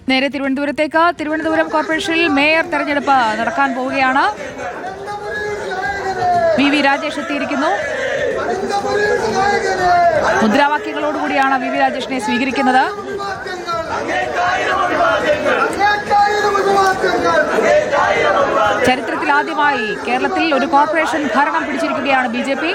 നേരെ തിരുവനന്തപുരത്തേക്ക്. തിരുവനന്തപുരം കോർപ്പറേഷനിൽ മേയർ തെരഞ്ഞെടുപ്പ് നടക്കാൻ പോവുകയാണ്. വി രാജേഷ് എത്തിയിരിക്കുന്നു. മുദ്രാവാക്യങ്ങളോടുകൂടിയാണ് വി രാജേഷിനെ സ്വീകരിക്കുന്നത്. ചരിത്രത്തിലാദ്യമായി കേരളത്തിൽ ഒരു കോർപ്പറേഷൻ ഭരണം പിടിച്ചിരിക്കുകയാണ് BJP.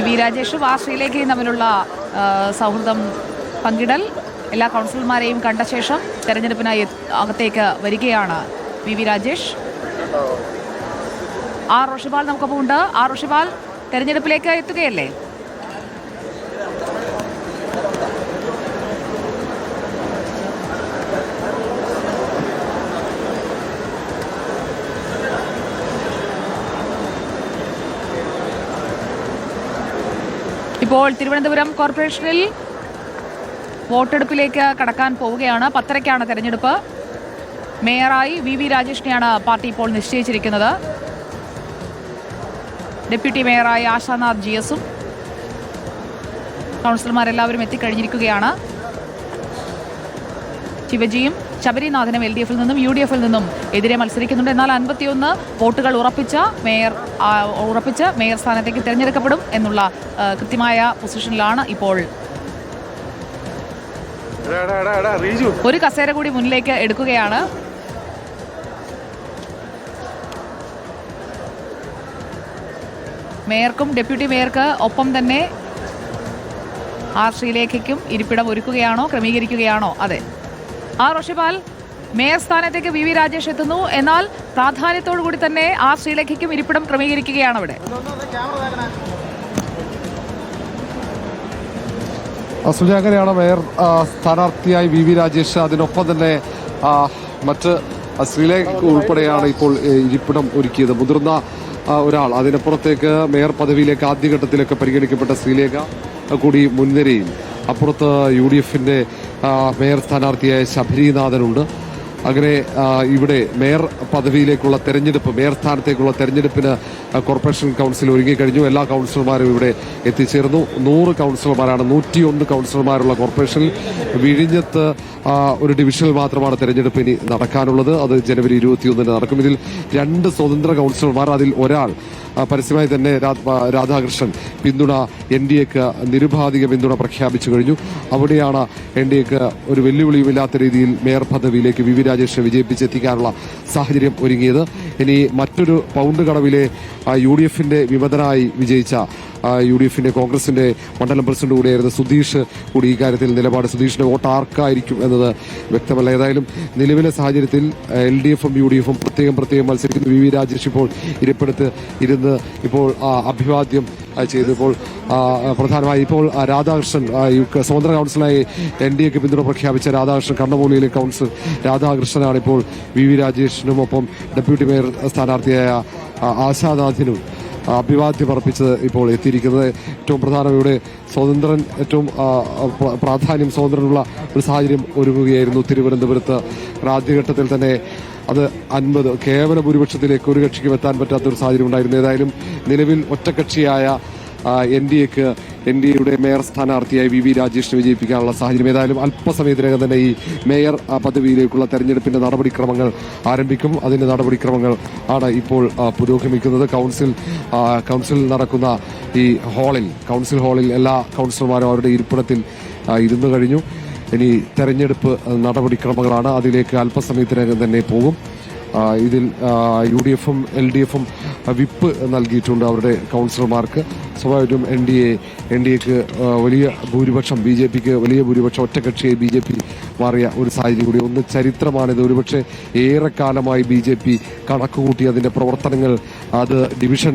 വി രാജേഷും ശ്രീലേഖയും തമ്മിലുള്ള സൗഹൃദം പങ്കിടൽ, എല്ലാ കൗൺസിലർമാരെയും കണ്ട ശേഷം തെരഞ്ഞെടുപ്പിനായി അകത്തേക്ക് വരികയാണ് വി രാജേഷ്. റോഷിപാൽ നമുക്കൊപ്പം ഉണ്ട്. റോഷിപാൽ, തെരഞ്ഞെടുപ്പിലേക്ക് എത്തുകയല്ലേ? ഇപ്പോൾ തിരുവനന്തപുരം കോർപ്പറേഷനിൽ വോട്ടെടുപ്പിലേക്ക് കടക്കാൻ പോവുകയാണ്. 10:30-ക്കാണ് തെരഞ്ഞെടുപ്പ്. മേയറായി വി രാജേഷിനെയാണ് പാർട്ടി ഇപ്പോൾ നിശ്ചയിച്ചിരിക്കുന്നത്. ഡെപ്യൂട്ടി മേയറായി ആശാനാഥ് GSും കൗൺസിലർമാരെല്ലാവരും എത്തിക്കഴിഞ്ഞിരിക്കുകയാണ്. ശിവജിയും ശബരിനാഥനും LDFിൽ നിന്നും UDFിൽ നിന്നും എതിരെ മത്സരിക്കുന്നുണ്ട്. എന്നാൽ 51 വോട്ടുകൾ ഉറപ്പിച്ച് മേയർ സ്ഥാനത്തേക്ക് തിരഞ്ഞെടുക്കപ്പെടും എന്നുള്ള കൃത്യമായ പൊസിഷനിലാണ് ഇപ്പോൾ. ഒരു കസേര കൂടി മുന്നിലേക്ക് എടുക്കുകയാണ്. മേയർക്കും ഡെപ്യൂട്ടി മേയർക്ക് ഒപ്പം തന്നെ ശ്രീലേഖയ്ക്കും ഇരിപ്പിടം ഒരുക്കുകയാണോ, ക്രമീകരിക്കുകയാണോ? അതെ. റോഷിപാൽ, മേയർ സ്ഥാനത്തേക്ക് വി രാജേഷ് എത്തുന്നു. എന്നാൽ പ്രാധാന്യത്തോടു കൂടി തന്നെ ശ്രീലേഖയ്ക്കും ഇരിപ്പിടം ക്രമീകരിക്കുകയാണ് അവിടെ. സുജാകരയാണ് മേയർ സ്ഥാനാർത്ഥിയായി വി രാജേഷ്. അതിനൊപ്പം തന്നെ മറ്റ് ശ്രീലേഖ ഉൾപ്പെടെയാണ് ഇപ്പോൾ ഇരിപ്പിടം ഒരുക്കിയത്. മുതിർന്ന ഒരാൾ, അതിനപ്പുറത്തേക്ക് മേയർ പദവിയിലേക്ക് ആദ്യഘട്ടത്തിലൊക്കെ പരിഗണിക്കപ്പെട്ട ശ്രീലേഖ കൂടി മുൻനിരയിൽ. അപ്പുറത്ത് UDFിന്റെ മേയർ സ്ഥാനാർത്ഥിയായ ശബരിനാഥനുണ്ട്. അങ്ങനെ ഇവിടെ മേയർ പദവിയിലേക്കുള്ള തെരഞ്ഞെടുപ്പ്, മേയർ സ്ഥാനത്തേക്കുള്ള തെരഞ്ഞെടുപ്പിന് കോർപ്പറേഷൻ കൗൺസിൽ ഒരുങ്ങിക്കഴിഞ്ഞു. എല്ലാ കൗൺസിലർമാരും ഇവിടെ എത്തിച്ചേർന്നു. 100 കൗൺസിലർമാരാണ്, 101 കൗൺസിലർമാരുള്ള കോർപ്പറേഷനിൽ വിഴിഞ്ഞത്ത് ഒരു ഡിവിഷനിൽ മാത്രമാണ് തെരഞ്ഞെടുപ്പ് ഇനി നടക്കാനുള്ളത്. അത് ജനുവരി 21 നടക്കും. ഇതിൽ 2 സ്വതന്ത്ര കൗൺസിലർമാർ, അതിൽ ഒരാൾ പരസ്യമായി തന്നെ രാധാകൃഷ്ണൻ പിന്തുണ NDAക്ക് നിരുപാധിക പിന്തുണ പ്രഖ്യാപിച്ചു കഴിഞ്ഞു. അവിടെയാണ് NDAക്ക് ഒരു വെല്ലുവിളിയുമില്ലാത്ത രീതിയിൽ മേയർ പദവിയിലേക്ക് വി രാജേഷിനെ വിജയിപ്പിച്ചെത്തിക്കാനുള്ള സാഹചര്യം ഒരുങ്ങിയത്. ഇനി മറ്റൊരു പൗണ്ട് കടവിലെ UDFിന്റെ വിമതനായി വിജയിച്ച UDFിന്റെ കോൺഗ്രസിന്റെ മണ്ഡലം പ്രസിഡന്റ് കൂടിയായിരുന്ന സുധീഷ് കൂടി ഈ കാര്യത്തിൽ നിലപാട്. സുധീഷിന്റെ വോട്ട് ആർക്കായിരിക്കും എന്നത് വ്യക്തമല്ല. ഏതായാലും നിലവിലെ സാഹചര്യത്തിൽ LDFും UDFും പ്രത്യേകം മത്സരിക്കുന്നു. വി രാജേഷ് ഇപ്പോൾ ഇരിപ്പിടത്ത് ഇരുന്ന് ഇപ്പോൾ അഭിവാദ്യം ചെയ്തു. ഇപ്പോൾ പ്രധാനമായി ഇപ്പോൾ രാധാകൃഷ്ണൻ സ്വതന്ത്ര കൗൺസിലായി NDAക്ക് പിന്തുണ പ്രഖ്യാപിച്ച രാധാകൃഷ്ണൻ, കണ്ണമൂലിയിലെ കൗൺസിൽ രാധാകൃഷ്ണനാണ് ഇപ്പോൾ വി രാജേഷിനും ഒപ്പം ഡെപ്യൂട്ടി മേയർ സ്ഥാനാർത്ഥിയായ ആശാനാഥിനും അഭിവാദ്യം അർപ്പിച്ചത് ഇപ്പോൾ എത്തിയിരിക്കുന്നത്. ഏറ്റവും പ്രധാനം ഇവിടെ സ്വതന്ത്രൻ, ഏറ്റവും പ്രാധാന്യം സ്വതന്ത്രനുള്ള ഒരു സാഹചര്യം ഒരുങ്ങുകയായിരുന്നു തിരുവനന്തപുരത്ത്. ആദ്യഘട്ടത്തിൽ തന്നെ അത് 50 കേവല ഭൂരിപക്ഷത്തിലേക്ക് ഒരു കക്ഷിക്ക് എത്താൻ പറ്റാത്തൊരു സാഹചര്യം ഉണ്ടായിരുന്നു. ഏതായാലും നിലവിൽ ഒറ്റക്കക്ഷിയായ NDAയുടെ മേയർ സ്ഥാനാർത്ഥിയായി വി രാജേഷിനെ വിജയിപ്പിക്കാനുള്ള സാഹചര്യം. ഏതായാലും അല്പസമയത്തിനകം തന്നെ ഈ മേയർ പദവിയിലേക്കുള്ള തെരഞ്ഞെടുപ്പിന്റെ നടപടിക്രമങ്ങൾ ആരംഭിക്കും. അതിന്റെ നടപടിക്രമങ്ങൾ ആണ് ഇപ്പോൾ പുരോഗമിക്കുന്നത്. കൗൺസിൽ നടക്കുന്ന ഈ കൗൺസിൽ ഹാളിൽ എല്ലാ കൗൺസിലർമാരും അവരുടെ ഇരിപ്പിടത്തിൽ ഇരുന്നു കഴിഞ്ഞു. ഇനി തെരഞ്ഞെടുപ്പ് നടപടിക്രമങ്ങളാണ്. അതിലേക്ക് അല്പസമയത്തിനകം തന്നെ പോകും. ഇതിൽ UDFും LDFും വിപ്പ് നൽകിയിട്ടുണ്ട് അവരുടെ കൗൺസിലർമാർക്ക്. സ്വാഭാവികമായിട്ടും NDAക്ക് വലിയ ഭൂരിപക്ഷം, BJPക്ക് വലിയ ഭൂരിപക്ഷം, ഒറ്റക്കക്ഷിയായി BJP മാറിയ ഒരു സാഹചര്യം കൂടി. ഒന്ന് ചരിത്രമാണിത്. ഒരുപക്ഷെ ഏറെക്കാലമായി BJP കണക്കുകൂട്ടി അതിന്റെ പ്രവർത്തനങ്ങൾ, അത് ഡിവിഷൻ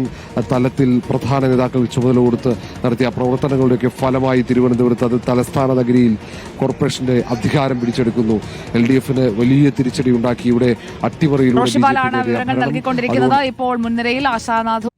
തലത്തിൽ പ്രധാന നേതാക്കൾ ചുമതല കൊടുത്ത് നടത്തിയ പ്രവർത്തനങ്ങളുടെയൊക്കെ ഫലമായി തിരുവനന്തപുരത്ത്, അത് തലസ്ഥാന നഗരിയിൽ കോർപ്പറേഷന്റെ അധികാരം പിടിച്ചെടുക്കുന്നു. LDFന് വലിയ തിരിച്ചടി ഉണ്ടാക്കി. ഇവിടെ അട്ടിമറിയിലൂടെ വിവരങ്ങൾ നൽകിക്കൊണ്ടിരിക്കുന്നത്. ഇപ്പോൾ മുൻനിരയിൽ ആശാനാഥും